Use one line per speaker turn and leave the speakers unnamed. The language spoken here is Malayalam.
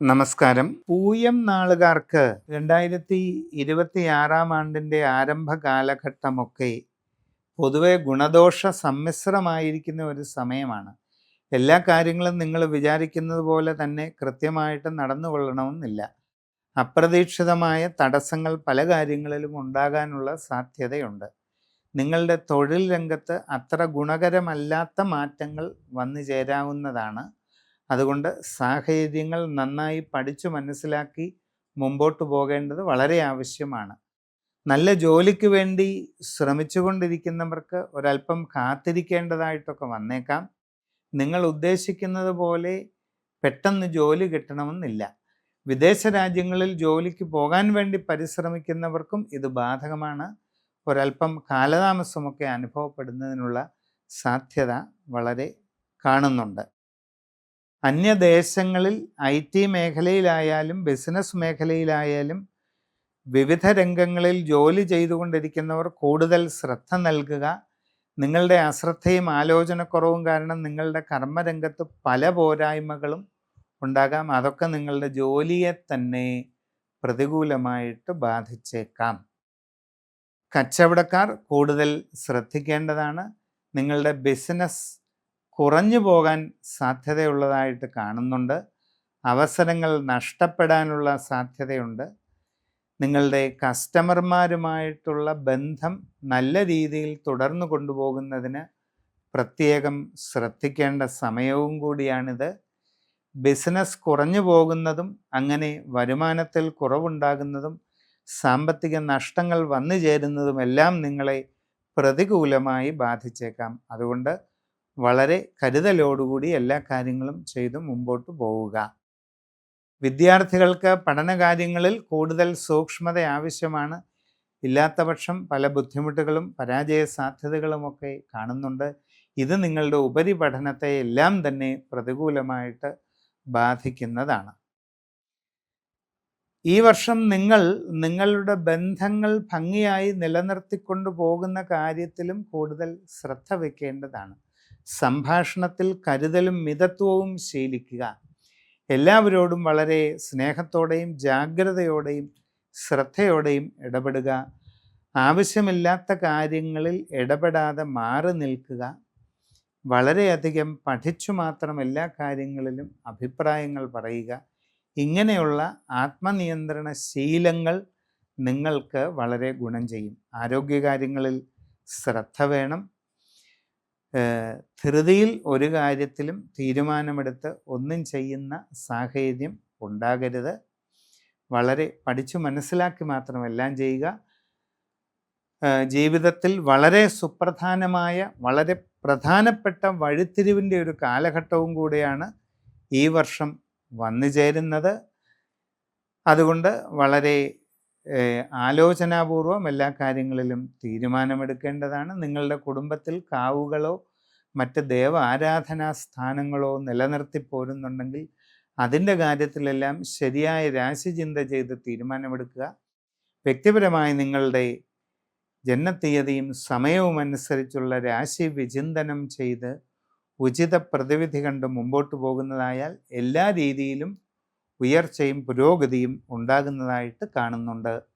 നമസ്കാരം. പൂയം നാളുകാർക്ക് 2026 ആരംഭ കാലഘട്ടമൊക്കെ പൊതുവെ ഗുണദോഷ സമ്മിശ്രമായിരിക്കുന്ന ഒരു സമയമാണ്. എല്ലാ കാര്യങ്ങളും നിങ്ങൾ വിചാരിക്കുന്നത് പോലെ തന്നെ കൃത്യമായിട്ട് നടന്നുകൊള്ളണമെന്നില്ല. അപ്രതീക്ഷിതമായ തടസ്സങ്ങൾ പല കാര്യങ്ങളിലും ഉണ്ടാകാനുള്ള സാധ്യതയുണ്ട്. നിങ്ങളുടെ തൊഴിൽ രംഗത്ത് അത്ര ഗുണകരമല്ലാത്ത മാറ്റങ്ങൾ വന്നു ചേരാവുന്നതാണ്. അതുകൊണ്ട് സാഹചര്യങ്ങൾ നന്നായി പഠിച്ചു മനസ്സിലാക്കി മുമ്പോട്ട് പോകേണ്ടത് വളരെ ആവശ്യമാണ്. നല്ല ജോലിക്ക് വേണ്ടി ശ്രമിച്ചുകൊണ്ടിരിക്കുന്നവർക്ക് ഒരല്പം കാത്തിരിക്കേണ്ടതായിട്ടൊക്കെ വന്നേക്കാം. നിങ്ങൾ ഉദ്ദേശിക്കുന്നത് പോലെ പെട്ടെന്ന് ജോലി കിട്ടണമെന്നില്ല. വിദേശ രാജ്യങ്ങളിൽ ജോലിക്ക് പോകാൻ വേണ്ടി പരിശ്രമിക്കുന്നവർക്കും ഇത് ബാധകമാണ്. ഒരല്പം കാലതാമസമൊക്കെ അനുഭവപ്പെടുന്നതിനുള്ള സാധ്യത വളരെ കാണുന്നുണ്ട്. അന്യദേശങ്ങളിൽ IT മേഖലയിലായാലും ബിസിനസ് മേഖലയിലായാലും വിവിധ രംഗങ്ങളിൽ ജോലി ചെയ്തുകൊണ്ടിരിക്കുന്നവർ കൂടുതൽ ശ്രദ്ധ നൽകുക. നിങ്ങളുടെ അശ്രദ്ധയും ആലോചനക്കുറവും കാരണം നിങ്ങളുടെ കർമ്മരംഗത്ത് പല പോരായ്മകളും ഉണ്ടാകാം. അതൊക്കെ നിങ്ങളുടെ ജോലിയെ തന്നെ പ്രതികൂലമായിട്ട് ബാധിച്ചേക്കാം. കച്ചവടക്കാർ കൂടുതൽ ശ്രദ്ധിക്കേണ്ടതാണ്. നിങ്ങളുടെ ബിസിനസ് കുറഞ്ഞു പോകാൻ സാധ്യതയുള്ളതായിട്ട് കാണുന്നുണ്ട്. അവസരങ്ങൾ നഷ്ടപ്പെടാനുള്ള സാധ്യതയുണ്ട്. നിങ്ങളുടെ കസ്റ്റമർമാരുമായിട്ടുള്ള ബന്ധം നല്ല രീതിയിൽ തുടർന്നു കൊണ്ടുപോകുന്നതിന് പ്രത്യേകം ശ്രദ്ധിക്കേണ്ട സമയവും കൂടിയാണിത്. ബിസിനസ് കുറഞ്ഞു പോകുന്നതും അങ്ങനെ വരുമാനത്തിൽ കുറവുണ്ടാകുന്നതും സാമ്പത്തിക നഷ്ടങ്ങൾ വന്നു ചേരുന്നതുമെല്ലാം നിങ്ങളെ പ്രതികൂലമായി ബാധിച്ചേക്കാം. അതുകൊണ്ട് വളരെ കരുതലോടുകൂടി എല്ലാ കാര്യങ്ങളും ചെയ്ത് മുമ്പോട്ട് പോവുക. വിദ്യാർത്ഥികൾക്ക് പഠനകാര്യങ്ങളിൽ കൂടുതൽ സൂക്ഷ്മത ആവശ്യമാണ്. ഇല്ലാത്തപക്ഷം പല ബുദ്ധിമുട്ടുകളും പരാജയ സാധ്യതകളുമൊക്കെ കാണുന്നുണ്ട്. ഇത് നിങ്ങളുടെ ഉപരിപഠനത്തെ എല്ലാം തന്നെ പ്രതികൂലമായിട്ട് ബാധിക്കുന്നതാണ്. ഈ വർഷം നിങ്ങൾ നിങ്ങളുടെ ബന്ധങ്ങൾ ഭംഗിയായി നിലനിർത്തിക്കൊണ്ടു പോകുന്ന കാര്യത്തിലും കൂടുതൽ ശ്രദ്ധ വയ്ക്കേണ്ടതാണ്. സംഭാഷണത്തിൽ കരുതലും മിതത്വവും ശീലിക്കുക. എല്ലാവരോടും വളരെ സ്നേഹത്തോടെയും ജാഗ്രതയോടെയും ശ്രദ്ധയോടെയും ഇടപെടുക. ആവശ്യമില്ലാത്ത കാര്യങ്ങളിൽ ഇടപെടാതെ മാറി നിൽക്കുക. വളരെയധികം പഠിച്ചു മാത്രം എല്ലാ കാര്യങ്ങളിലും അഭിപ്രായങ്ങൾ പറയുക. ഇങ്ങനെയുള്ള ആത്മനിയന്ത്രണ ശീലങ്ങൾ നിങ്ങൾക്ക് വളരെ ഗുണം ചെയ്യും. ആരോഗ്യകാര്യങ്ങളിൽ ശ്രദ്ധ വേണം. ധൃതിയിൽ ഒരു കാര്യത്തിലും തീരുമാനമെടുത്ത് ഒന്നും ചെയ്യുന്ന സാഹചര്യം ഉണ്ടാകരുത്. വളരെ പഠിച്ചു മനസ്സിലാക്കി മാത്രം എല്ലാം ചെയ്യുക. ജീവിതത്തിൽ വളരെ സുപ്രധാനമായ വളരെ പ്രധാനപ്പെട്ട വഴിത്തിരിവിൻ്റെ ഒരു കാലഘട്ടവും കൂടെയാണ് ഈ വർഷം വന്നു ചേരുന്നത്. അതുകൊണ്ട് വളരെ ആലോചനാപൂർവം എല്ലാ കാര്യങ്ങളിലും തീരുമാനമെടുക്കേണ്ടതാണ്. നിങ്ങളുടെ കുടുംബത്തിൽ കാവുകളോ മറ്റ് ദേവ ആരാധനാ സ്ഥാനങ്ങളോ നിലനിർത്തി പോരുന്നുണ്ടെങ്കിൽ അതിൻ്റെ കാര്യത്തിലെല്ലാം ശരിയായ രാശിചിന്ത ചെയ്ത് തീരുമാനമെടുക്കുക. വ്യക്തിപരമായി നിങ്ങളുടെ ജന്മത്തീയതിയും സമയവും അനുസരിച്ചുള്ള രാശി വിചിന്തനം ചെയ്ത് ഉചിത പ്രതിവിധി കണ്ട് മുമ്പോട്ട് പോകുന്നതായാൽ എല്ലാ രീതിയിലും ഉയർച്ചയും പുരോഗതിയും ഉണ്ടാകുന്നതായിട്ട് കാണുന്നുണ്ട്.